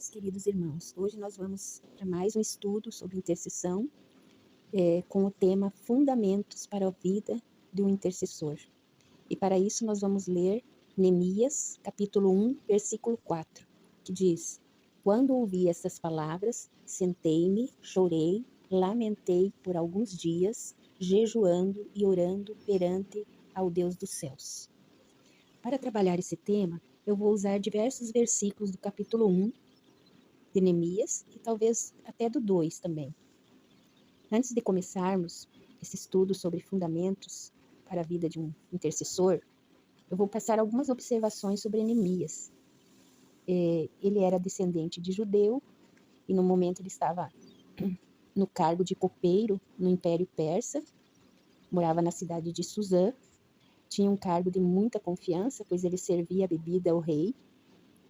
meus queridos irmãos. Hoje nós vamos para mais um estudo sobre intercessão, com o tema Fundamentos para a Vida do Intercessor. E para isso nós vamos ler Neemias, capítulo 1, versículo 4, que diz: Quando ouvi essas palavras, sentei-me, chorei, lamentei por alguns dias, jejuando e orando perante ao Deus dos céus. Para trabalhar esse tema, eu vou usar diversos versículos do capítulo 1 de Neemias e talvez até do 2 também. Antes de começarmos esse estudo sobre fundamentos para a vida de um intercessor, eu vou passar algumas observações sobre Neemias. Ele era descendente de judeu e no momento ele estava no cargo de copeiro no Império Persa, morava na cidade de Suzã, tinha um cargo de muita confiança, pois ele servia a bebida ao rei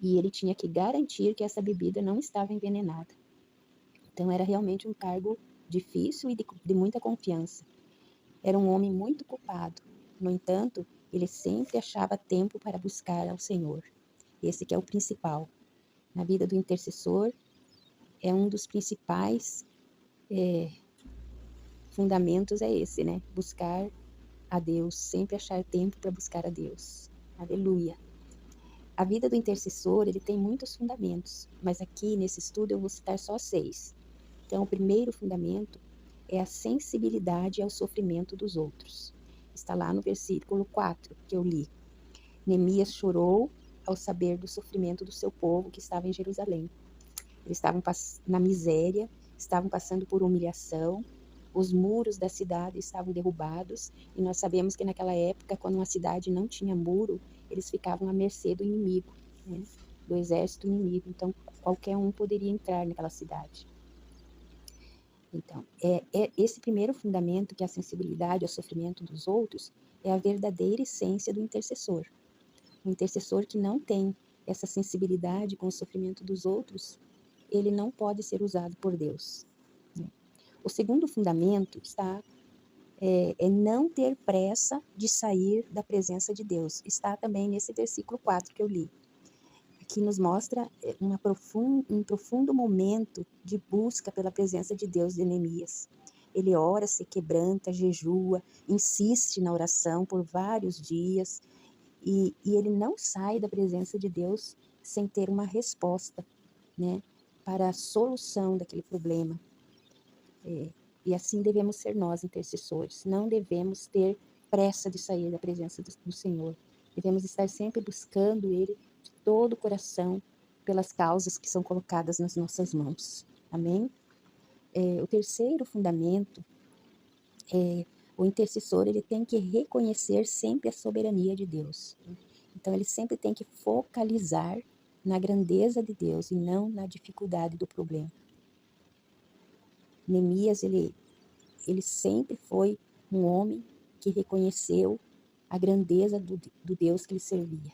e ele tinha que garantir que essa bebida não estava envenenada. Então era realmente um cargo difícil e de muita confiança. Era um homem muito culpado. No entanto, ele sempre achava tempo para buscar ao Senhor. Esse que é o principal. Na vida do intercessor, é um dos principais fundamentos é esse, né? Buscar a Deus, sempre achar tempo para buscar a Deus. Aleluia. A vida do intercessor, ele tem muitos fundamentos, mas aqui nesse estudo eu vou citar só 6. Então, o primeiro fundamento é a sensibilidade ao sofrimento dos outros. Está lá no versículo 4 que eu li. Neemias chorou ao saber do sofrimento do seu povo que estava em Jerusalém. Eles estavam na miséria, estavam passando por humilhação, os muros da cidade estavam derrubados, e nós sabemos que naquela época, quando uma cidade não tinha muro, eles ficavam à mercê do inimigo, né? Do exército inimigo. Então, qualquer um poderia entrar naquela cidade. Então, esse primeiro fundamento, que é a sensibilidade ao sofrimento dos outros, é a verdadeira essência do intercessor. O intercessor que não tem essa sensibilidade com o sofrimento dos outros, ele não pode ser usado por Deus. O segundo fundamento é não ter pressa de sair da presença de Deus. Está também nesse versículo 4 que eu li, que nos mostra um profundo momento de busca pela presença de Deus de Neemias. Ele ora, se quebranta, jejua, insiste na oração por vários dias, e ele não sai da presença de Deus sem ter uma resposta, né, para a solução daquele problema. E assim devemos ser nós, intercessores. Não devemos ter pressa de sair da presença do Senhor. Devemos estar sempre buscando Ele de todo o coração pelas causas que são colocadas nas nossas mãos. Amém? O terceiro fundamento é o intercessor, ele tem que reconhecer sempre a soberania de Deus. Então, ele sempre tem que focalizar na grandeza de Deus e não na dificuldade do problema. Neemias, ele sempre foi um homem que reconheceu a grandeza do Deus que ele servia.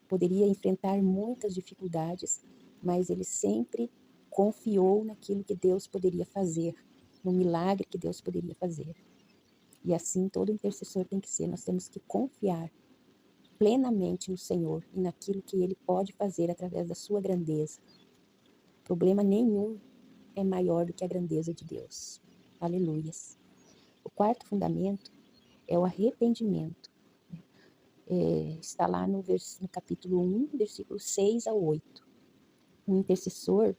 Poderia enfrentar muitas dificuldades, mas ele sempre confiou naquilo que Deus poderia fazer, no milagre que Deus poderia fazer. E assim todo intercessor tem que ser. Nós temos que confiar plenamente no Senhor e naquilo que Ele pode fazer através da sua grandeza. Problema nenhum é maior do que a grandeza de Deus. Aleluias. O quarto fundamento é o arrependimento. Está lá no capítulo 1, versículo 6 a 8. Um intercessor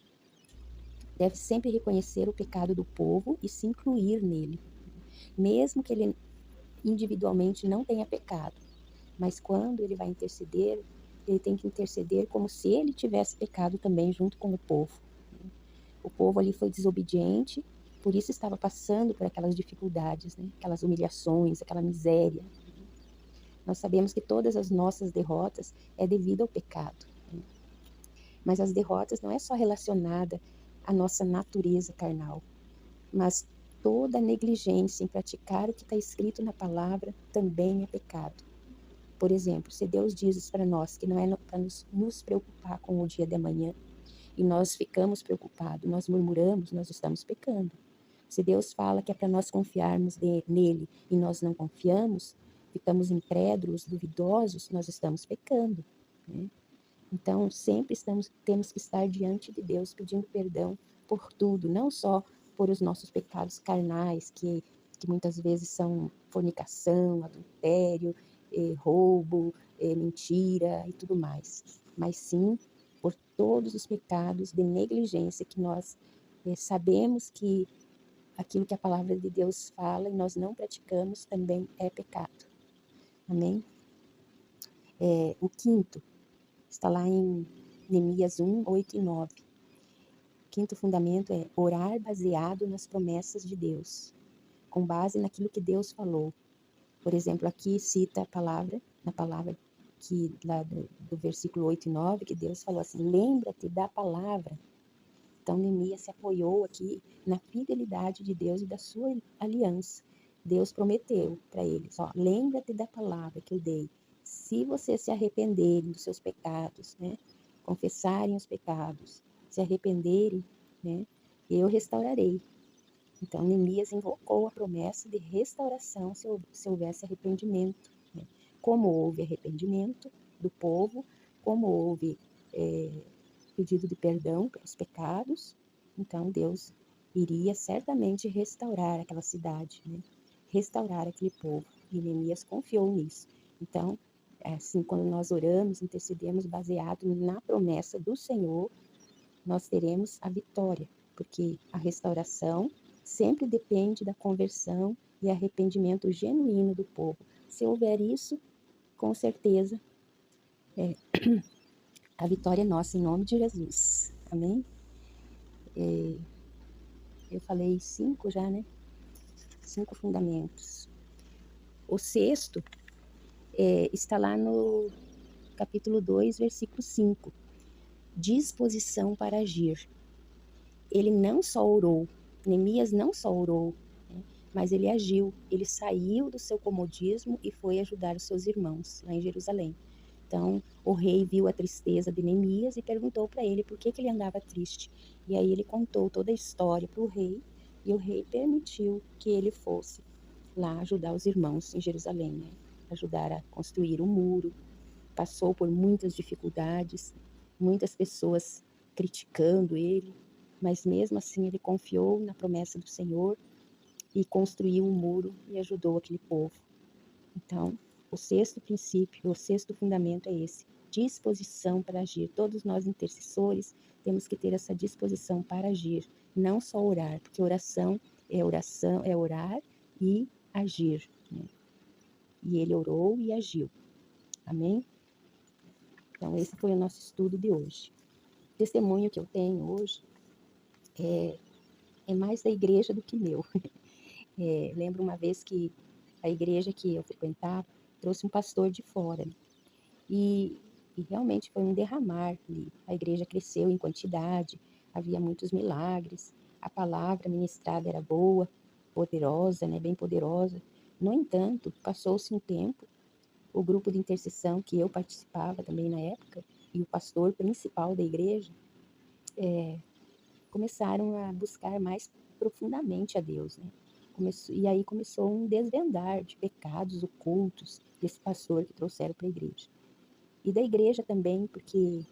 deve sempre reconhecer o pecado do povo e se incluir nele, mesmo que ele individualmente não tenha pecado. Mas quando ele vai interceder, ele tem que interceder como se ele tivesse pecado também junto com o povo. O povo ali foi desobediente, por isso estava passando por aquelas dificuldades, né? Aquelas humilhações, aquela miséria. Nós sabemos que todas as nossas derrotas é devido ao pecado. Mas as derrotas não é só relacionada à nossa natureza carnal, mas toda negligência em praticar o que está escrito na palavra também é pecado. Por exemplo, se Deus diz para nós que não é para nos preocupar com o dia de amanhã, e nós ficamos preocupados, nós murmuramos, nós estamos pecando. Se Deus fala que é para nós confiarmos nele e nós não confiamos, ficamos incrédulos, duvidosos, nós estamos pecando, né? Então, sempre temos que estar diante de Deus pedindo perdão por tudo, não só por os nossos pecados carnais, que muitas vezes são fornicação, adultério, roubo, mentira e tudo mais, mas sim por todos os pecados de negligência que nós sabemos que aquilo que a palavra de Deus fala e nós não praticamos também é pecado. Amém? O quinto está lá em Neemias 1, 8 e 9. O quinto fundamento é orar baseado nas promessas de Deus, com base naquilo que Deus falou. Por exemplo, aqui cita a palavra, na palavra que lá do versículo 8 e 9, que Deus falou assim: lembra-te da palavra. Então, Neemias se apoiou aqui na fidelidade de Deus e da sua aliança. Deus prometeu para eles, lembra-te da palavra que eu dei. Se vocês se arrependerem dos seus pecados, né, confessarem os pecados, se arrependerem, né, eu restaurarei. Então, Neemias invocou a promessa de restauração se houvesse arrependimento. Né? Como houve arrependimento do povo, como houve pedido de perdão pelos pecados, então Deus iria certamente restaurar aquela cidade, né? Restaurar aquele povo. E Neemias confiou nisso. Então, assim, quando nós oramos, intercedemos baseado na promessa do Senhor, nós teremos a vitória, porque a restauração sempre depende da conversão e arrependimento genuíno do povo. Se houver isso, com certeza, a vitória é nossa, em nome de Jesus. Amém? Eu falei 5 já, né? 5 fundamentos. O sexto está lá no capítulo 2, versículo 5. Disposição para agir. Ele não só orou, Neemias não só orou, né, mas ele agiu. Ele saiu do seu comodismo e foi ajudar os seus irmãos lá em Jerusalém. Então, o rei viu a tristeza de Neemias e perguntou para ele por que ele andava triste. E aí ele contou toda a história para o rei, e o rei permitiu que ele fosse lá ajudar os irmãos em Jerusalém, né? Ajudar a construir o muro. Passou por muitas dificuldades, muitas pessoas criticando ele, mas mesmo assim ele confiou na promessa do Senhor e construiu um muro e ajudou aquele povo. Então, o sexto princípio, o sexto fundamento é esse: disposição para agir. Todos nós intercessores temos que ter essa disposição para agir, não só orar, porque oração, é orar e agir, né? E ele orou e agiu. Amém? Então, esse foi o nosso estudo de hoje. O testemunho que eu tenho hoje é mais da igreja do que meu. Lembro uma vez que a igreja que eu frequentava trouxe um pastor de fora, né? E realmente foi um derramar ali. A igreja cresceu em quantidade, havia muitos milagres, a palavra ministrada era boa, poderosa, né, bem poderosa. No entanto, passou-se um tempo, o grupo de intercessão que eu participava também na época, e o pastor principal da igreja, começaram a buscar mais profundamente a Deus, né? E aí começou um desvendar de pecados ocultos desse pastor que trouxeram para a igreja. E da igreja também, porque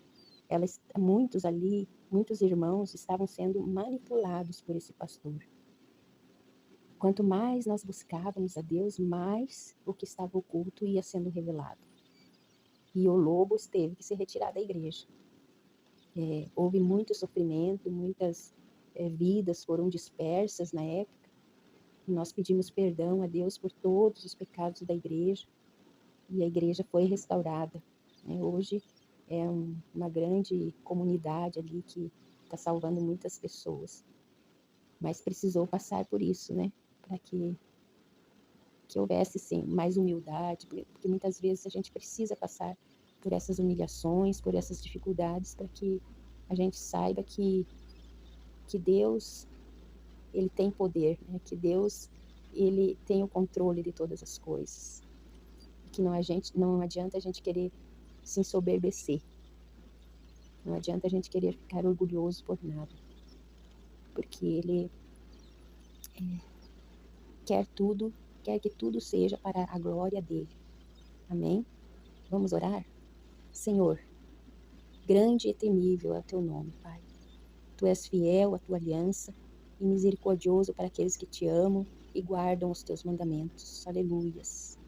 muitos irmãos estavam sendo manipulados por esse pastor. Quanto mais nós buscávamos a Deus, mais o que estava oculto ia sendo revelado. E o lobo teve que se retirar da igreja. Houve muito sofrimento, muitas vidas foram dispersas na época. E nós pedimos perdão a Deus por todos os pecados da igreja. E a igreja foi restaurada, né? Hoje é uma grande comunidade ali que está salvando muitas pessoas. Mas precisou passar por isso, né? Para que houvesse, sim, mais humildade, porque muitas vezes a gente precisa passar por essas humilhações, por essas dificuldades, para que a gente saiba que Deus, ele tem poder, né? Que Deus, ele tem o controle de todas as coisas. Que não adianta a gente querer se ensoberbecer. Não adianta a gente querer ficar orgulhoso por nada. Porque ele quer que tudo seja para a glória dele. Amém? Vamos orar? Senhor, grande e temível é o teu nome, Pai. Tu és fiel à tua aliança e misericordioso para aqueles que te amam e guardam os teus mandamentos. Aleluias.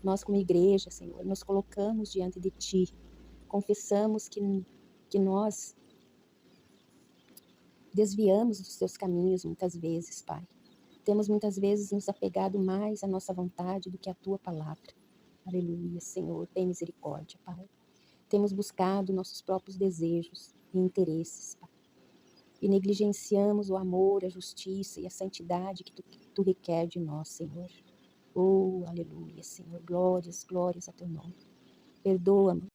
Nós, como igreja, Senhor, nos colocamos diante de ti, confessamos que nós desviamos dos teus caminhos muitas vezes, Pai. Temos muitas vezes nos apegado mais à nossa vontade do que à tua palavra. Aleluia, Senhor, tem misericórdia, Pai. Temos buscado nossos próprios desejos e interesses, Pai. E negligenciamos o amor, a justiça e a santidade que tu requer de nós, Senhor. Oh, aleluia, Senhor. Glórias, glórias a teu nome. Perdoa-nos